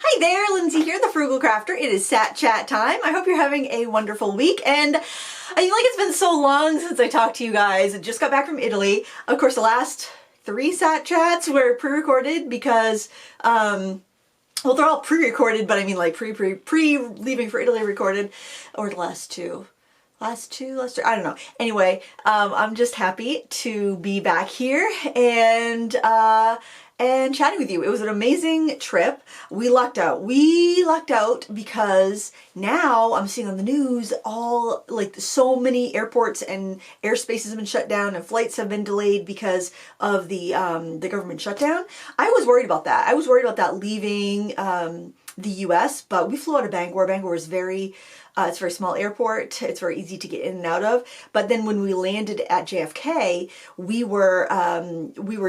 Hi there, Lindsay here, the Frugal Crafter. It is Sat Chat time. I hope you're having a wonderful week, and I feel like it's been so long since I talked to you guys. I just got back from Italy. Of course, the last 3 Sat Chats were pre-recorded because, well, they're all pre-recorded, but I mean like pre-leaving for Italy recorded, or the last two. Last two, I don't know. Anyway, I'm just happy to be back here and chatting with you. It was an amazing trip. We lucked out. We lucked out because now I'm seeing on the news all, like, so many airports and airspaces have been shut down and flights have been delayed because of the government shutdown. I was worried about that. I was worried about that leaving the US, but we flew out of Bangor. Bangor is very it's a very small airport. It's very easy to get in and out of. But then when we landed at JFK, we were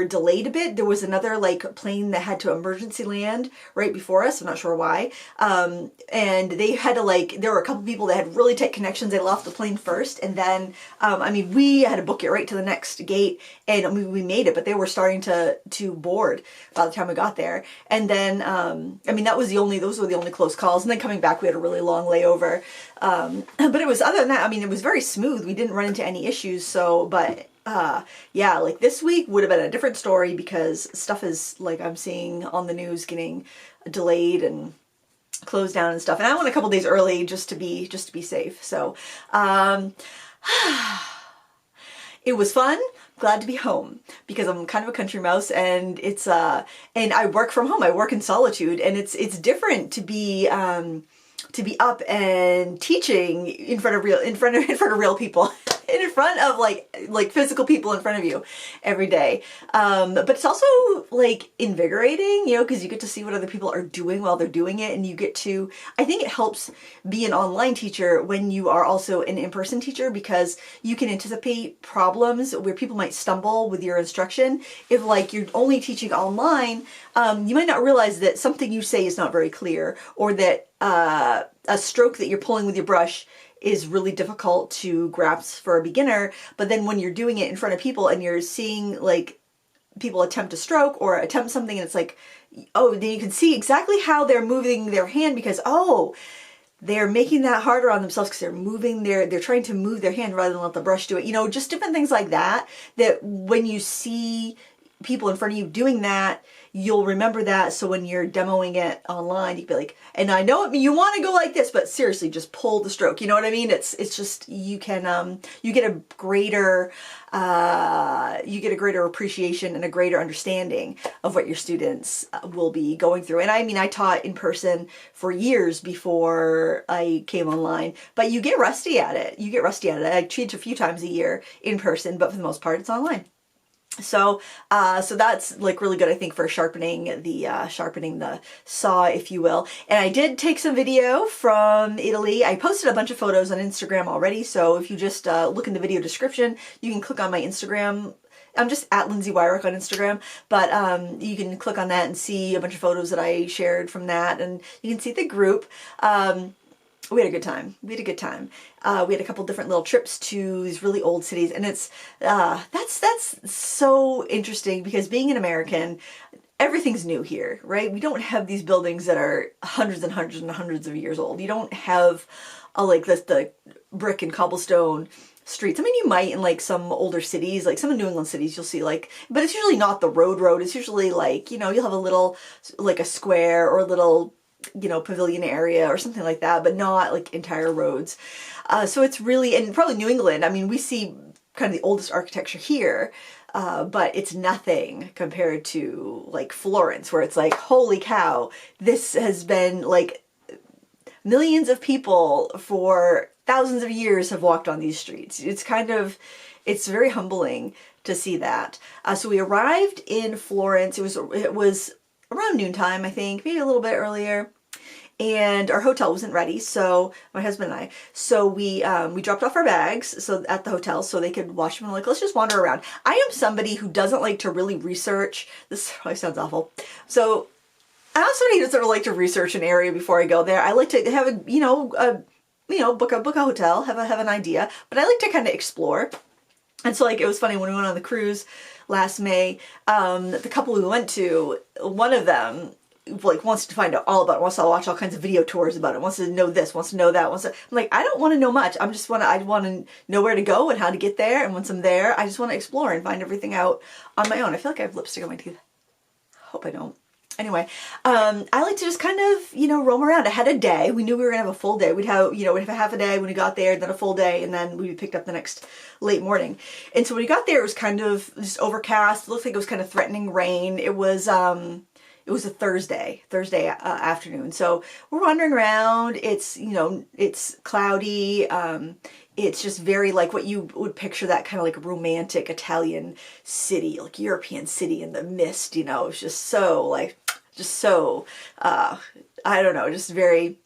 delayed a bit. There was another like plane that had to emergency land right before us. I'm not sure why. And they had to there were a couple people that had really tight connections. They left the plane first, and then I mean, we had to book it right to the next gate, and we made it. But they were starting to board by the time we got there. And then I mean, those were the only close calls. And then coming back, we had a really long layover. But it was, other than that, I mean, it was very smooth. We didn't run into any issues. So, but yeah, like this week would have been a different story because stuff is, like, I'm seeing on the news getting delayed and closed down and stuff. And I went a couple days early just to be safe. So, it was fun. Glad to be home because I'm kind of a country mouse, and it's and I work from home. I work in solitude, and it's different to be up and teaching in front of real people, in front of like physical people in front of you every day. But it's also like invigorating, you know, because you get to see what other people are doing while they're doing it, and you get to, I think it helps be an online teacher when you are also an in-person teacher, because you can anticipate problems where people might stumble with your instruction. If like you're only teaching online, you might not realize that something you say is not very clear, or that a stroke that you're pulling with your brush is really difficult to grasp for a beginner. But then when you're doing it in front of people and you're seeing like people attempt a stroke or attempt something, and it's like, oh, then you can see exactly how they're moving their hand, because, oh, they're making that harder on themselves because they're trying to move their hand rather than let the brush do it. You know, just different things like that, that when you see people in front of you doing that, you'll remember that. So when you're demoing it online, you can be like, and I know you want to go like this, but seriously, just pull the stroke. You know what I mean? It's just, you can, you get a greater appreciation and a greater understanding of what your students will be going through. And I mean, I taught in person for years before I came online, but you get rusty at it. I teach a few times a year in person, but for the most part, it's online. So, so that's like really good, I think, for sharpening the saw, if you will. And I did take some video from Italy. I posted a bunch of photos on Instagram already. So if you just look in the video description, you can click on my Instagram. I'm just at Lindsay Weirich on Instagram, but you can click on that and see a bunch of photos that I shared from that, and you can see the group. We had a good time. We had a couple different little trips to these really old cities, and it's that's so interesting because being an American, everything's new here, right? We don't have these buildings that are hundreds and hundreds and hundreds of years old. You don't have like the brick and cobblestone streets. I mean, you might in like some older cities, like some of New England cities, you'll see like, but it's usually not the road. It's usually like, you know, you'll have a little, like a square or a little, you know, pavilion area or something like that, but not like entire roads. So it's really, and probably New England, I mean, we see kind of the oldest architecture here, but it's nothing compared to like Florence, where it's like, holy cow, this has been like millions of people for thousands of years have walked on these streets. It's very humbling to see that. So we arrived in Florence. It was around noontime, I think, maybe a little bit earlier. And our hotel wasn't ready, so my husband and I, so we dropped off our bags at the hotel so they could wash them. Like, let's just wander around. I am somebody who doesn't like to really research. This probably sounds awful. So I'm somebody who doesn't like to research an area before I go there. I like to have book a hotel, have an idea, but I like to kind of explore. And so like, it was funny when we went on the cruise last May, the couple we went to, one of them like wants to find out all about it, wants to watch all kinds of video tours about it, wants to know this, wants to know that, I'm like, I don't want to know much. I want to know where to go and how to get there. And once I'm there, I just want to explore and find everything out on my own. I feel like I have lipstick on my teeth. Hope I don't. Anyway, I like to just kind of, you know, roam around. I had a day. We knew we were gonna have a full day. We'd have a half a day when we got there, then a full day, and then we'd be picked up the next late morning. And so when we got there, it was kind of just overcast. It looked like it was kind of threatening rain. It was a Thursday afternoon. So we're wandering around. It's, you know, it's cloudy. It's just very like what you would picture, that kind of like romantic Italian city, like European city in the mist, you know. It's just so like, I don't know, just very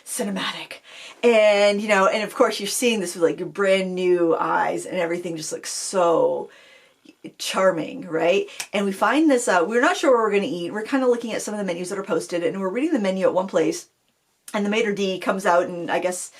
cinematic. And, you know, and of course you're seeing this with like your brand new eyes, and everything just looks so charming, right? And we find this, we're not sure where we're going to eat. We're kind of looking at some of the menus that are posted, and we're reading the menu at one place. And the maitre d' comes out, and I guess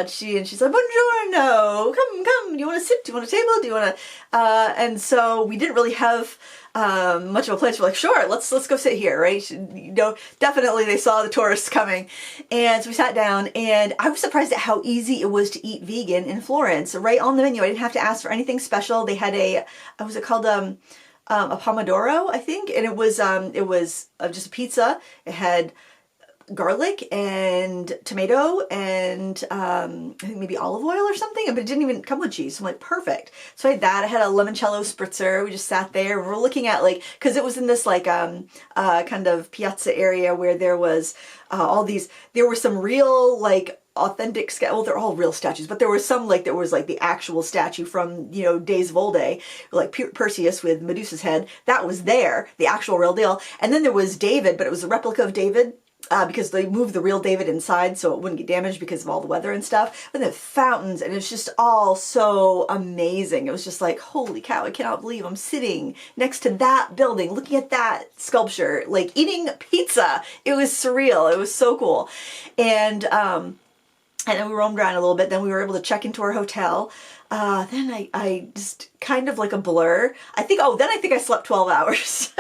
she's like, "Buongiorno, come. Do you want to sit? Do you want a table? Do you want to?" And so we didn't really have much of a place. We're like, "Sure, let's go sit here," right? You know, definitely they saw the tourists coming, and so we sat down. And I was surprised at how easy it was to eat vegan in Florence. Right on the menu, I didn't have to ask for anything special. They had what was it called? A pomodoro, I think, and it was just a pizza. It had garlic and tomato and I think maybe olive oil or something, but it didn't even come with cheese. So I'm like, perfect. So I had that. I had a limoncello spritzer. We just sat there and we're looking at like, because it was in this like kind of piazza area where there was there were some real like authentic, well, they're all real statues, but there was some like, there was like the actual statue from, you know, days of old day, like Perseus with Medusa's head. That was there, the actual real deal. And then there was David, but it was a replica of David. Because they moved the real David inside so it wouldn't get damaged because of all the weather and stuff. But the fountains, and it's just all so amazing. It was just like, holy cow, I cannot believe I'm sitting next to that building, looking at that sculpture, like eating pizza. It was surreal. It was so cool. And then we roamed around a little bit. Then we were able to check into our hotel. Then I just kind of like a blur. I think I slept 12 hours.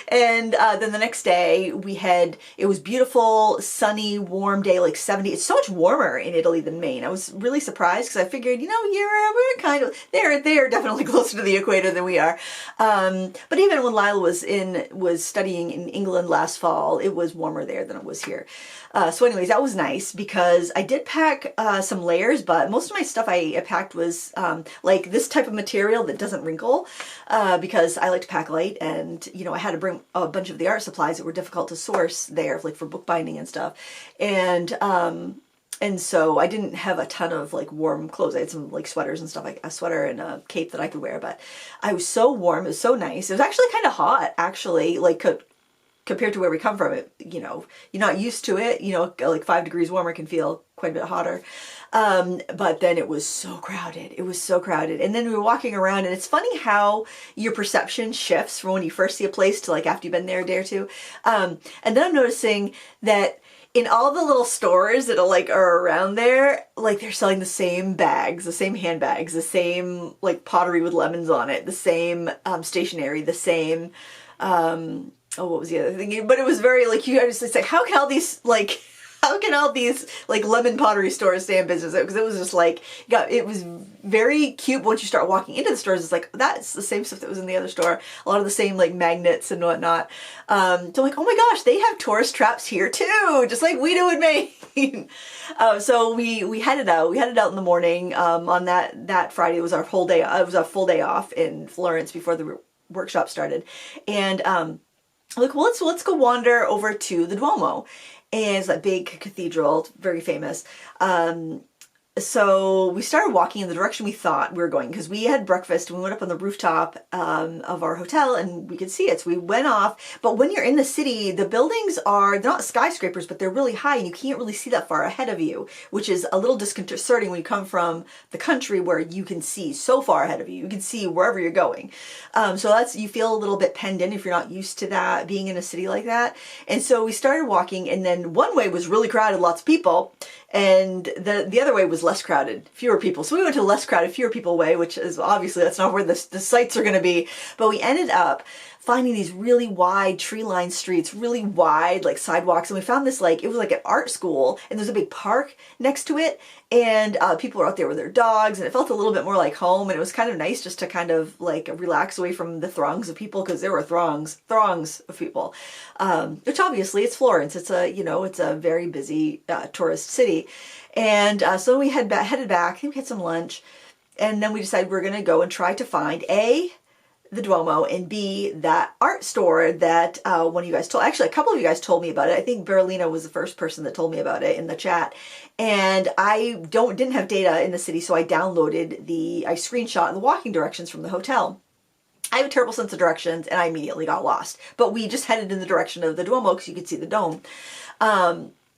And then the next day it was beautiful, sunny, warm day, like 70. It's so much warmer in Italy than Maine. I was really surprised because I figured, you know, we're kind of, they're definitely closer to the equator than we are. But even when Lila was studying in England last fall, it was warmer there than it was here. So anyways, that was nice because I did pack some layers, but most of my stuff I packed was like this type of material that doesn't wrinkle because I like to pack light, and, you know, I had to bring a bunch of the art supplies that were difficult to source there, like for bookbinding and stuff. And so I didn't have a ton of like warm clothes. I had some like sweaters and stuff, like a sweater and a cape that I could wear, but I was so warm. It was so nice. It was actually kind of hot, actually, like compared to where we come from. It, you know, you're not used to it, you know, like 5 degrees warmer can feel quite a bit hotter. But then it was so crowded. It was so crowded. And then we were walking around, and it's funny how your perception shifts from when you first see a place to like after you've been there a day or two. And then I'm noticing that in all the little stores that are around there, like they're selling the same bags, the same handbags, the same like pottery with lemons on it, the same stationery, the same what was the other thing? But it was very like, you had to say, how can all these lemon pottery stores stay in business? Because it was just like, it was very cute. Once you start walking into the stores, it's like, that's the same stuff that was in the other store. A lot of the same like magnets and whatnot. So I'm like, oh my gosh, they have tourist traps here too, just like we do in Maine. So we headed out. We headed out in the morning on that Friday. It was our whole day. It was a full day off in Florence before the workshop started. And like, well, let's go wander over to the Duomo. And it's that big cathedral, very famous. So we started walking in the direction we thought we were going, because we had breakfast and we went up on the rooftop of our hotel and we could see it. So we went off. But when you're in the city, the buildings they're not skyscrapers, but they're really high and you can't really see that far ahead of you, which is a little disconcerting when you come from the country where you can see so far ahead of you. You can see wherever you're going. So you feel a little bit penned in if you're not used to that, being in a city like that. And so we started walking, and then one way was really crowded, lots of people. And the other way was less crowded, fewer people. So we went to the less crowded, fewer people way, which is obviously that's not where the sites are going to be. But we ended up finding these really wide tree-lined streets, really wide like sidewalks. And we found this like, it was like an art school, and there's a big park next to it. And people were out there with their dogs, and it felt a little bit more like home. And it was kind of nice just to kind of like relax away from the throngs of people, because there were throngs of people. Which obviously it's Florence. It's a, you know, it's a very busy tourist city. And so we headed back. I think we had some lunch. And then we decided we're going to go and try to find A, the Duomo, and B, that art store that one of you guys told, actually a couple of you guys told me about it. I think Berlina was the first person that told me about it in the chat. And I didn't have data in the city, so I screenshot the walking directions from the hotel. I have a terrible sense of directions, and I immediately got lost. But we just headed in the direction of the Duomo because you could see the dome.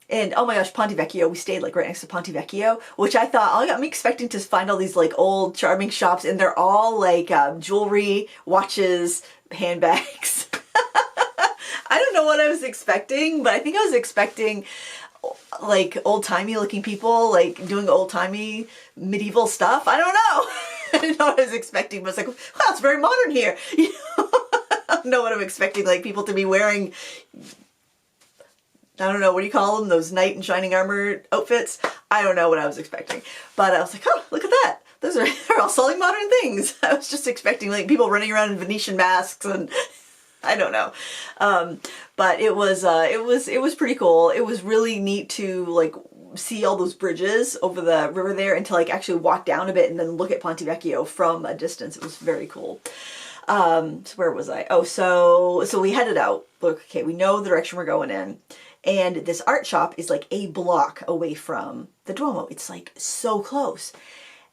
And oh my gosh, Ponte Vecchio, we stayed like right next to Ponte Vecchio, which I thought, I'm expecting to find all these like old charming shops, and they're all like jewelry, watches, handbags. I don't know what I was expecting, but I think I was expecting like old-timey looking people like doing old-timey medieval stuff. I don't know. I didn't know what I was expecting, but it's like, wow, it's very modern here. You know? I don't know what I'm expecting, like people to be wearing, I don't know, what do you call them? Those knight in shining armor outfits? I don't know what I was expecting. But I was like, oh, look at that. They're all selling modern things. I was just expecting like people running around in Venetian masks and I don't know. But it was pretty cool. It was really neat to like see all those bridges over the river there and to like actually walk down a bit and then look at Ponte Vecchio from a distance. It was very cool. So where was I? Oh, so we headed out. Look, okay, we know the direction we're going in. And this art shop is like a block away from the Duomo. It's like so close.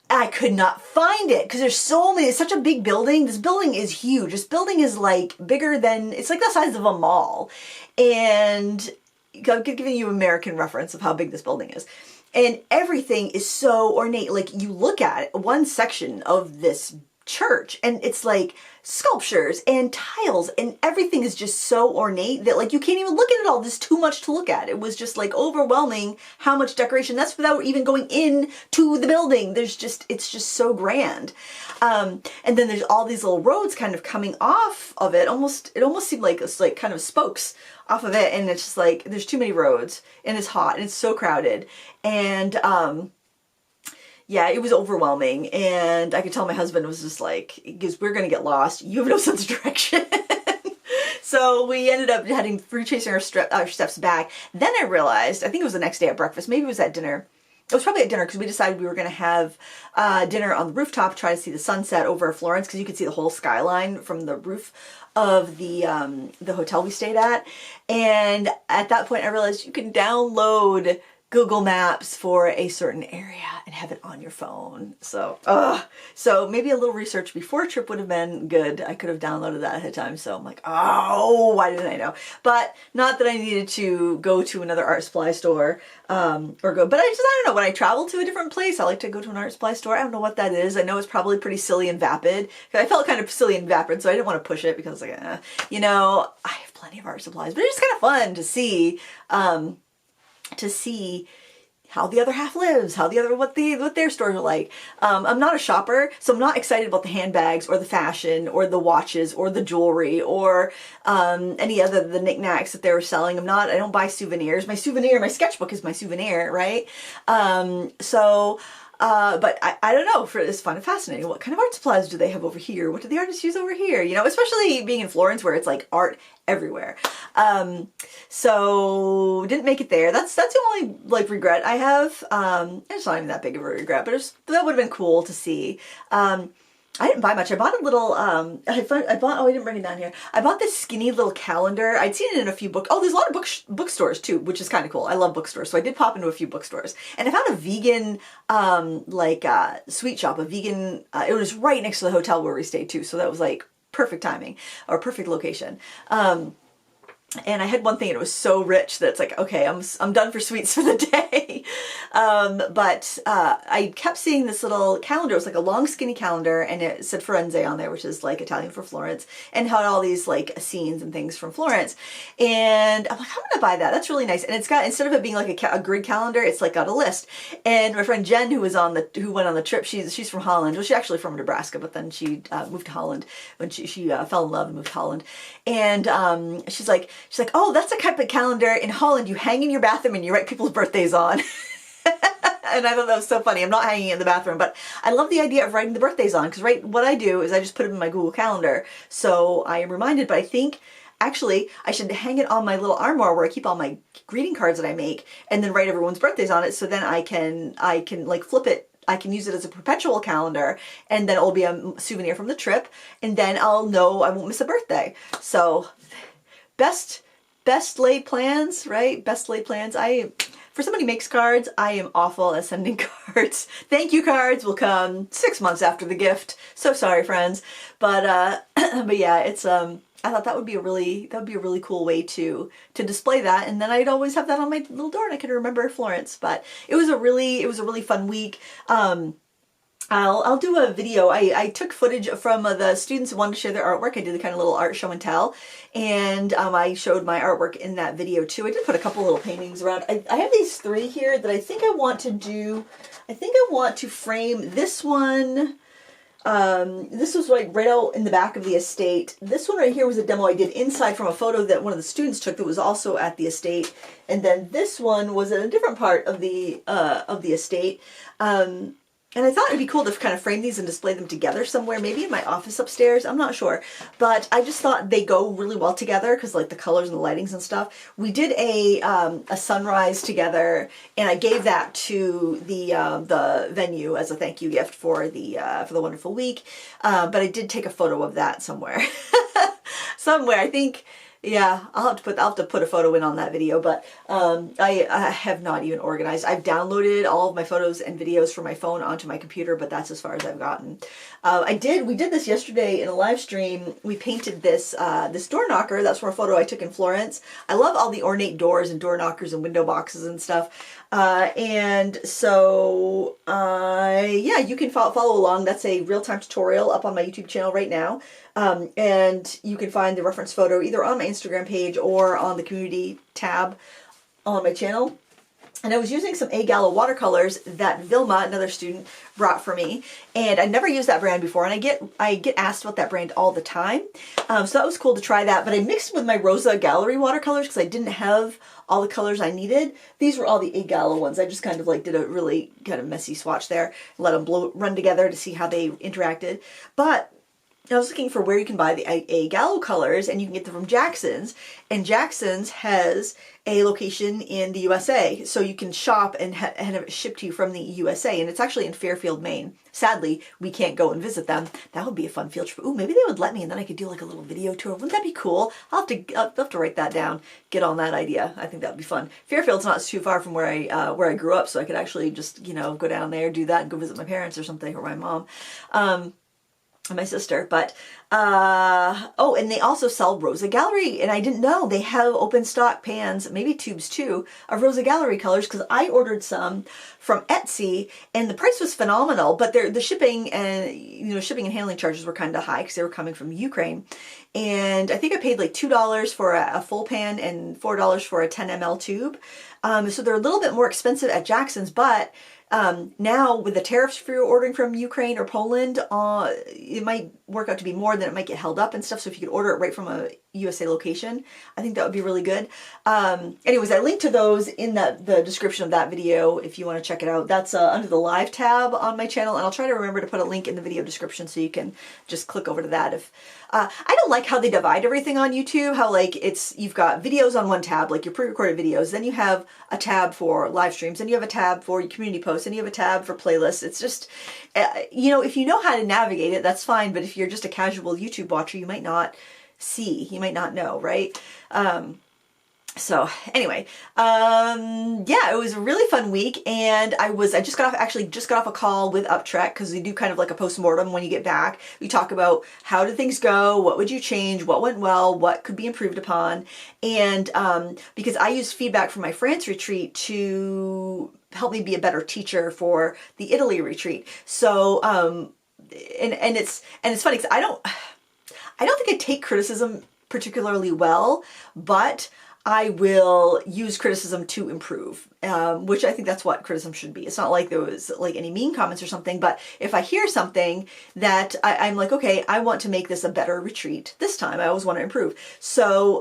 I could not find it because there's so many, it's such a big building. This building is huge. This building is like bigger than, it's like the size of a mall. And I'm giving you an American reference of how big this building is. And everything is so ornate. Like you look at it, one section of this church and it's like sculptures and tiles and everything is just so ornate that like you can't even look at it all. There's too much to look at. It was just like overwhelming how much decoration. That's without even going in to the building. It's just so grand. And then there's all these little roads kind of coming off of it. It almost seemed like it's like kind of spokes off of it, and it's just like there's too many roads and it's hot and it's so crowded. And yeah, it was overwhelming, and I could tell my husband was just like, because we're going to get lost. You have no sense of direction. So we ended up retracing our steps back. Then I realized, I think it was the next day at breakfast, maybe it was at dinner. It was probably at dinner because we decided we were going to have dinner on the rooftop, try to see the sunset over Florence because you could see the whole skyline from the roof of the hotel we stayed at. And at that point I realized you can download Google Maps for a certain area and have it on your phone. So maybe a little research before a trip would have been good. I could have downloaded that ahead of time. So I'm like, oh, why didn't I know? But not that I needed to go to another art supply store but I don't know. When I travel to a different place, I like to go to an art supply store. I don't know what that is. I know it's probably pretty silly and vapid. I felt kind of silly and vapid, so I didn't want to push it because like, you know, I have plenty of art supplies, but it's just kind of fun to see how the other half lives, what their stores are like. I'm not a shopper, so I'm not excited about the handbags or the fashion or the watches or the jewelry or any other the knickknacks that they were selling. I don't buy souvenirs. My sketchbook is my souvenir, right? But I don't know, it's fun and fascinating. What kind of art supplies do they have over here? What do the artists use over here? You know, especially being in Florence where it's like art everywhere. So didn't make it there. That's the only like regret I have. It's not even that big of a regret, but that would have been cool to see. I didn't buy much. I bought a little, I didn't bring it down here. I bought this skinny little calendar. I'd seen it in a few there's a lot of bookstores too, which is kind of cool. I love bookstores. So I did pop into a few bookstores. And I found a vegan, sweet shop, it was right next to the hotel where we stayed too. So that was like perfect timing or perfect location. And I had one thing and it was so rich that it's like, okay, I'm done for sweets for the day. I kept seeing this little calendar. It was like a long skinny calendar and it said Florence on there, which is like Italian for Florence, and had all these like scenes and things from Florence. And I'm like, I'm gonna buy that. That's really nice. And it's got, instead of it being like a grid calendar, it's like got a list. And my friend Jen, who went on the trip, she's from Holland. Well, she's actually from Nebraska, but then she moved to Holland when she fell in love and moved to Holland. And she's like, oh, that's a type of calendar in Holland you hang in your bathroom and you write people's birthdays on. And I thought that was so funny. I'm not hanging it in the bathroom, but I love the idea of writing the birthdays on, because what I do is I just put them in my Google Calendar. So I am reminded, but I think actually I should hang it on my little armoire where I keep all my greeting cards that I make, and then write everyone's birthdays on it, so then I can like flip it. I can use it as a perpetual calendar, and then it'll be a souvenir from the trip, and then I'll know I won't miss a birthday. So best laid plans, right? Best laid plans. For somebody who makes cards, I am awful at sending cards. Thank you cards will come 6 months after the gift. So sorry, friends. But yeah, it's I thought that would be a really cool way to display that, and then I'd always have that on my little door and I could remember Florence. But it was a really fun week. I'll do a video. I took footage from the students who wanted to share their artwork. I did the kind of little art show and tell, and I showed my artwork in that video too. I did put a couple little paintings around. I have these 3 here that I think I want to do. I think I want to frame this one. This was right out in the back of the estate. This one right here was a demo I did inside from a photo that one of the students took that was also at the estate. And then this one was in a different part of the estate. And I thought it'd be cool to kind of frame these and display them together somewhere, maybe in my office upstairs, I'm not sure. But I just thought they go really well together because like the colors and the lightings and stuff. We did a sunrise together, and I gave that to the venue as a thank you gift for the wonderful week. But I did take a photo of that somewhere. Somewhere, I think. Yeah, I'll have to put a photo in on that video, but I have not even organized. I've downloaded all of my photos and videos from my phone onto my computer, but that's as far as I've gotten. We did this yesterday in a live stream. We painted this door knocker. That's from a photo I took in Florence. I love all the ornate doors and door knockers and window boxes and stuff. And so, yeah, you can follow along. That's a real-time tutorial up on my YouTube channel right now. And you can find the reference photo either on my Instagram page or on the community tab on my channel. And I was using some A Gallo watercolors that Vilma, another student, brought for me. And I'd never used that brand before, and I get asked about that brand all the time. So that was cool to try that. But I mixed with my Rosa Gallery watercolors because I didn't have all the colors I needed. These were all the A Gallo ones. I just kind of like did a really kind of messy swatch there, let them run together to see how they interacted. But I was looking for where you can buy the A Gallo colors, and you can get them from Jackson's. And Jackson's has a location in the USA, so you can shop and have it shipped to you from the USA. And it's actually in Fairfield, Maine. Sadly, we can't go and visit them. That would be a fun field trip. Ooh, maybe they would let me, and then I could do like a little video tour. Wouldn't that be cool? I'll have to write that down. Get on that idea. I think that would be fun. Fairfield's not too far from where I grew up, so I could actually just go down there, do that, and go visit my parents or something, or my mom. And my sister, but oh, and they also sell Rosa Gallery, and I didn't know they have open stock pans, maybe tubes too, of Rosa Gallery colors, because I ordered some from Etsy, and the price was phenomenal, but the shipping and shipping and handling charges were kind of high because they were coming from Ukraine, and I think I paid like $2 for a full pan and $4 for a 10 ml tube, so they're a little bit more expensive at Jackson's, but now with the tariffs for ordering from Ukraine or Poland, it might work out to be more, than it might get held up and stuff. So if you could order it right from a USA location, I think that would be really good. Anyways, I linked to those in the description of that video if you want to check it out. That's under the live tab on my channel, and I'll try to remember to put a link in the video description so you can just click over to that. If I don't like how they divide everything on YouTube, how like you've got videos on one tab, like your pre-recorded videos, then you have a tab for live streams, and you have a tab for your community posts, and you have a tab for playlists. It's just, if you know how to navigate it, that's fine, but if you're just a casual YouTube watcher, you might not see, you might not know, right? So anyway, yeah, it was a really fun week, and I just got off, actually just got off a call with Uptrek, because we do kind of like a post-mortem when you get back. We talk about how did things go, what would you change, what went well, what could be improved upon, and because I used feedback from my France retreat to help me be a better teacher for the Italy retreat. So and it's funny because I don't think I take criticism particularly well, but I will use criticism to improve, which I think that's what criticism should be. It's not like there was like any mean comments or something, but if I hear something that I'm like, okay, I want to make this a better retreat this time. I always want to improve. So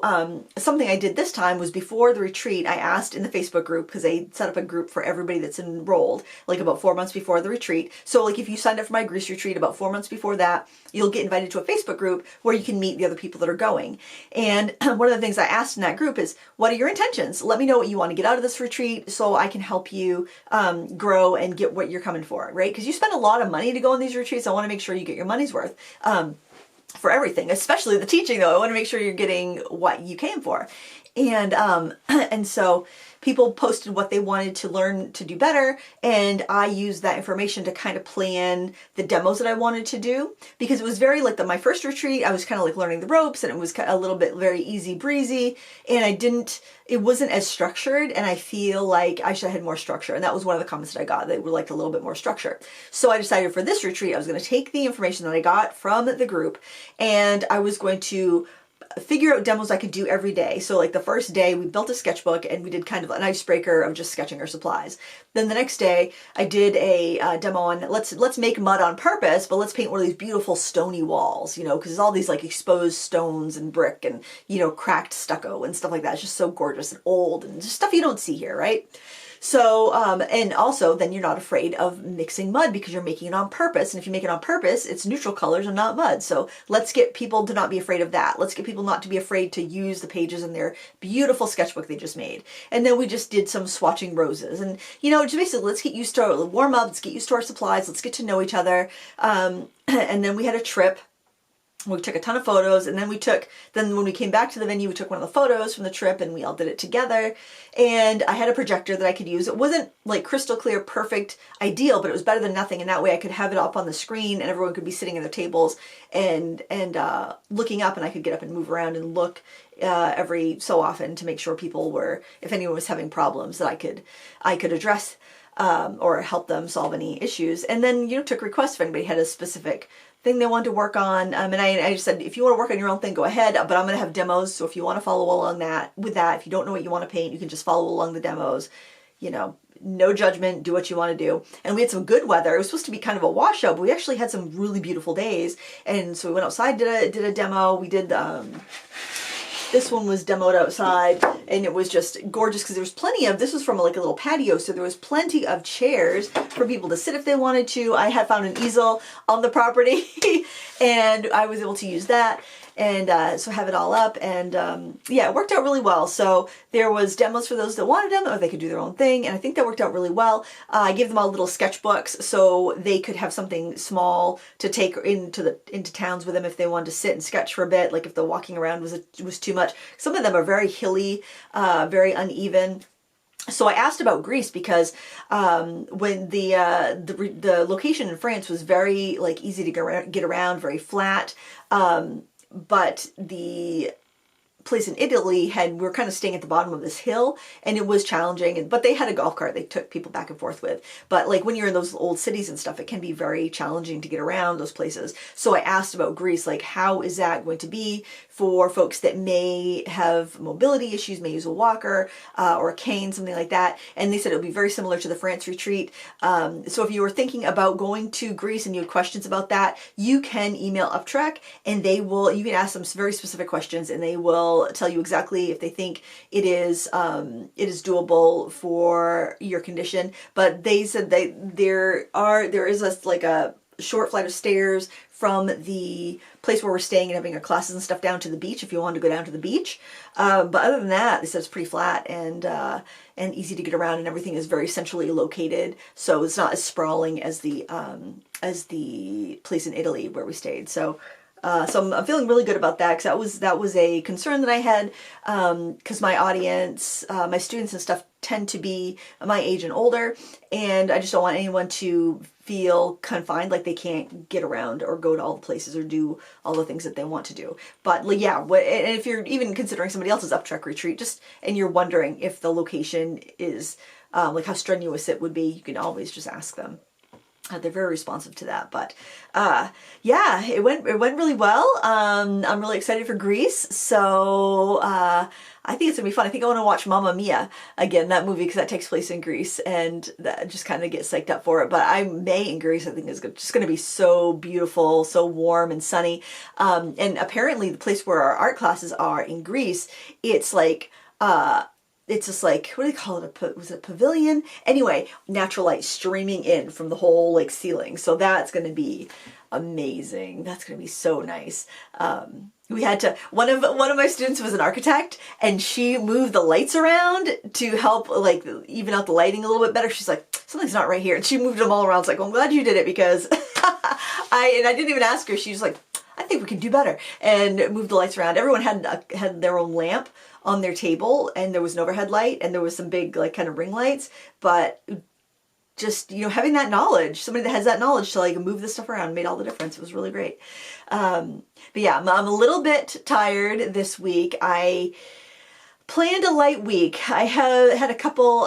something I did this time was before the retreat, I asked in the Facebook group, because they set up a group for everybody that's enrolled, like about 4 months before the retreat. So like if you signed up for my Greece retreat about 4 months before that, you'll get invited to a Facebook group where you can meet the other people that are going. And one of the things I asked in that group is, what are your intentions? Let me know what you want to get out of this retreat so I can help you grow and get what you're coming for, right? Because you spend a lot of money to go on these retreats. I want to make sure you get your money's worth for everything, especially the teaching though. I want to make sure you're getting what you came for. And and so people posted what they wanted to learn to do better, and I used that information to kind of plan the demos that I wanted to do, because it was very like my first retreat, I was kind of like learning the ropes, and it was a little bit very easy breezy, and it wasn't as structured, and I feel like I should have had more structure, and that was one of the comments that I got. They would like a little bit more structure. So I decided for this retreat I was going to take the information that I got from the group, and I was going to figure out demos I could do every day. So like the first day we built a sketchbook and we did kind of an icebreaker of just sketching our supplies. Then the next day I did a demo on let's make mud on purpose, but let's paint one of these beautiful stony walls, you know, because there's all these like exposed stones and brick and, you know, cracked stucco and stuff like that. It's just so gorgeous and old and just stuff you don't see here, right? So, and also then you're not afraid of mixing mud because you're making it on purpose. And if you make it on purpose, it's neutral colors and not mud. So let's get people to not be afraid of that. Let's get people not to be afraid to use the pages in their beautiful sketchbook they just made. And then we just did some swatching roses. And, you know, just basically let's get used to warm up, let's get used to our supplies, let's get to know each other. And then we had a trip. We took a ton of photos, and then when we came back to the venue, we took one of the photos from the trip and we all did it together. And I had a projector that I could use. It wasn't like crystal clear, perfect, ideal, but it was better than nothing. And that way I could have it up on the screen and everyone could be sitting at their tables and looking up, and I could get up and move around and look every so often to make sure people were, if anyone was having problems, that I could address or help them solve any issues. And then, you know, took requests if anybody had a specific thing they wanted to work on. And I just said, if you want to work on your own thing, go ahead, but I'm going to have demos. So if you want to follow along with that, if you don't know what you want to paint, you can just follow along the demos, you know, no judgment, do what you want to do. And we had some good weather. It was supposed to be kind of a washout, but we actually had some really beautiful days. And so we went outside, did a demo. We did, this one was demoed outside, and it was just gorgeous because there was this was from like a little patio, so there was plenty of chairs for people to sit if they wanted to. I had found an easel on the property and I was able to use that. And so have it all up, and yeah, it worked out really well. So there was demos for those that wanted them, or they could do their own thing, and I think that worked out really well. I gave them all little sketchbooks so they could have something small to take into towns with them if they wanted to sit and sketch for a bit, like if the walking around was too much. Some of them are very hilly, very uneven. So I asked about Greece because when the location in France was very like easy to get around, very flat. But the place in Italy we were kind of staying at the bottom of this hill, and it was challenging, but they had a golf cart they took people back and forth with. But like when you're in those old cities and stuff, it can be very challenging to get around those places. So I asked about Greece, like how is that going to be for folks that may have mobility issues, may use a walker or a cane, something like that. And they said it would be very similar to the France retreat. So if you were thinking about going to Greece and you had questions about that, you can email Uptrek, and you can ask them very specific questions, and they will tell you exactly if they think it is doable for your condition. But they said there is a short flight of stairs from the place where we're staying and having our classes and stuff down to the beach if you want to go down to the beach. But other than that, they said it's pretty flat and easy to get around, and everything is very centrally located, so it's not as sprawling as the place in Italy where we stayed. So So I'm feeling really good about that, because that was a concern that I had, because my audience, my students and stuff tend to be my age and older, and I just don't want anyone to feel confined, like they can't get around or go to all the places or do all the things that they want to do. But like, yeah, and if you're even considering somebody else's uptrek retreat, and you're wondering if the location is like how strenuous it would be, you can always just ask them. They're very responsive to that. But yeah, it went really well. I'm really excited for Greece, so I think it's gonna be fun. I think I want to watch Mamma Mia again, that movie, because that takes place in Greece, and that just kind of get psyched up for it. But May in Greece, I think, is just going to be so beautiful, so warm and sunny. And apparently the place where our art classes are in Greece, it's like it's just like, what do they call it? Was it a pavilion? Anyway, natural light streaming in from the whole like ceiling. So that's going to be amazing. That's going to be so nice. We had to, one of my students was an architect, and she moved the lights around to help like even out the lighting a little bit better. She's like, something's not right here. And she moved them all around. It's like, well, I'm glad you did it, because I didn't even ask her. She was like, I think we can do better, and moved the lights around. Everyone had their own lamp on their table, and there was an overhead light, and there was some big like kind of ring lights, but just, you know, having that knowledge, somebody that has that knowledge to like move this stuff around made all the difference. It was really great. But yeah, I'm a little bit tired this week. I planned a light week. I had a couple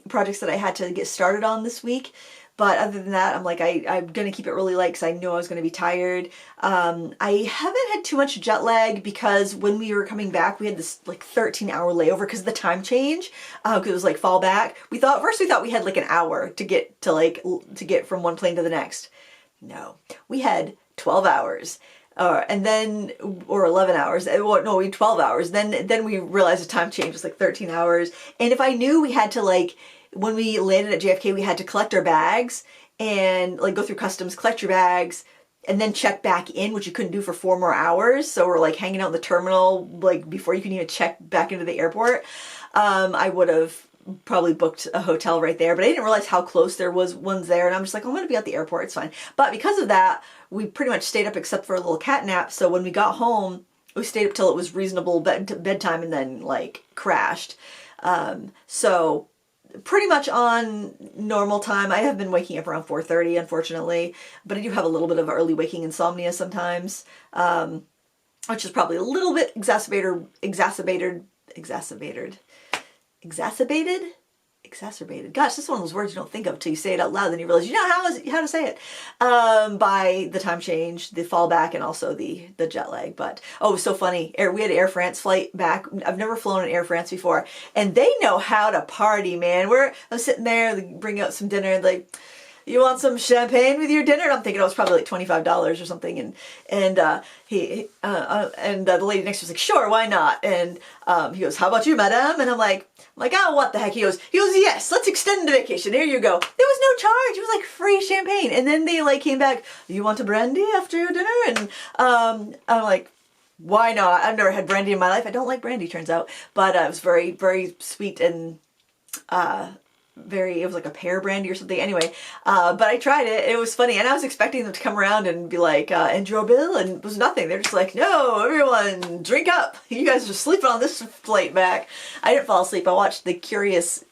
projects that I had to get started on this week. But other than that, I'm like, I'm going to keep it really light, because I knew I was going to be tired. I haven't had too much jet lag, because when we were coming back, we had this like 13-hour layover because of the time change, because it was like fall back. First we thought we had like an hour to get from one plane to the next. No, we had 12 hours. And then, or 11 hours, no, we had 12 hours. Then we realized the time change was like 13 hours. And if I knew we had to like, when we landed at JFK, we had to collect our bags and like go through customs, collect your bags, and then check back in, which you couldn't do for 4 more hours. So we're like hanging out in the terminal, like before you can even check back into the airport. I would have probably booked a hotel right there, but I didn't realize how close there was ones there. And I'm just like, I'm going to be at the airport. It's fine. But because of that, we pretty much stayed up except for a little cat nap. So when we got home, we stayed up till it was reasonable bedtime, and then like crashed. So pretty much on normal time. I have been waking up around 4:30, unfortunately, but I do have a little bit of early waking insomnia sometimes, which is probably a little bit exacerbated. Gosh, this is one of those words you don't think of until you say it out loud, then you realize you know how to say it. By the time change, the fallback, and also the jet lag. But oh, it was so funny. We had an Air France flight back. I've never flown an Air France before, and they know how to party, man. I'm sitting there, they bring out some dinner, and like, you want some champagne with your dinner? And I'm thinking it was probably like $25 or something. And the lady next to me was like, sure, why not? And he goes, how about you, madam? And I'm like, oh, what the heck? He goes, yes, let's extend the vacation. Here you go. There was no charge. It was like free champagne. And then they like came back, you want a brandy after your dinner? And I'm like, why not? I've never had brandy in my life. I don't like brandy, turns out. But it was very, very sweet, and it was like a pear brandy or something. Anyway, but I tried it. It was funny, and I was expecting them to come around and be like, and your bill, and it was nothing. They're just like, no, everyone drink up. You guys are sleeping on this flight back. I didn't fall asleep. I watched The Curious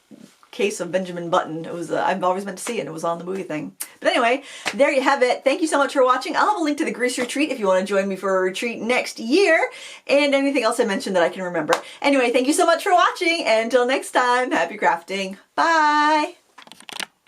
Case of Benjamin Button. It was I've always meant to see it, and it was on the movie thing. But anyway, there you have it. Thank you so much for watching. I'll have a link to the Greece retreat if you want to join me for a retreat next year, and anything else I mentioned that I can remember. Anyway, thank you so much for watching, and until next time, happy crafting. Bye!